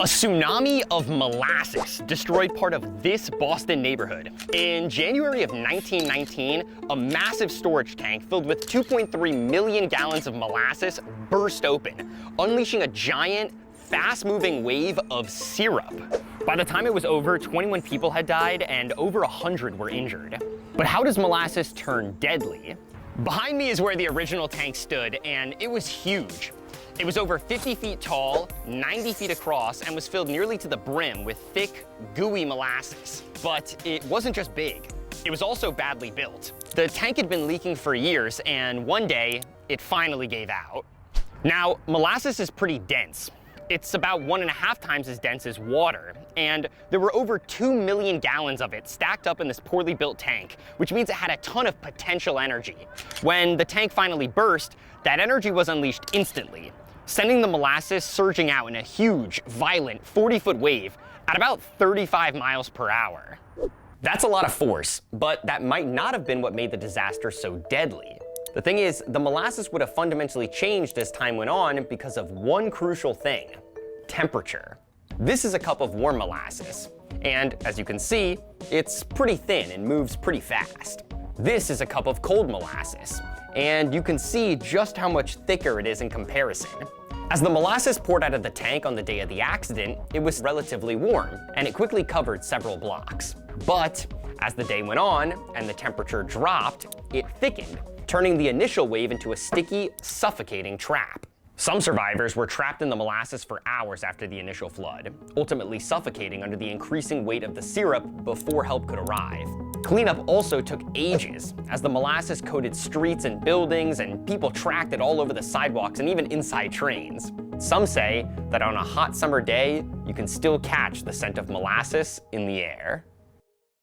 A tsunami of molasses destroyed part of this Boston neighborhood. In January of 1919, a massive storage tank filled with 2.3 million gallons of molasses burst open, unleashing a giant, fast-moving wave of syrup. By the time it was over, 21 people had died and over 100 were injured. But how does molasses turn deadly? Behind me is where the original tank stood, and it was huge. It was over 50 feet tall, 90 feet across, and was filled nearly to the brim with thick, gooey molasses. But it wasn't just big, it was also badly built. The tank had been leaking for years, and one day, it finally gave out. Now, molasses is pretty dense. It's about 1.5 times as dense as water, and there were over 2 million gallons of it stacked up in this poorly built tank, which means it had a ton of potential energy. When the tank finally burst, that energy was unleashed instantly, sending the molasses surging out in a huge, violent 40-foot wave at about 35 miles per hour. That's a lot of force, but that might not have been what made the disaster so deadly. The thing is, the molasses would have fundamentally changed as time went on because of one crucial thing: temperature. This is a cup of warm molasses, and as you can see, it's pretty thin and moves pretty fast. This is a cup of cold molasses, and you can see just how much thicker it is in comparison. As the molasses poured out of the tank on the day of the accident, it was relatively warm, and it quickly covered several blocks. But as the day went on and the temperature dropped, it thickened, turning the initial wave into a sticky, suffocating trap. Some survivors were trapped in the molasses for hours after the initial flood, ultimately suffocating under the increasing weight of the syrup before help could arrive. Cleanup also took ages, as the molasses coated streets and buildings, and people tracked it all over the sidewalks and even inside trains. Some say that on a hot summer day, you can still catch the scent of molasses in the air.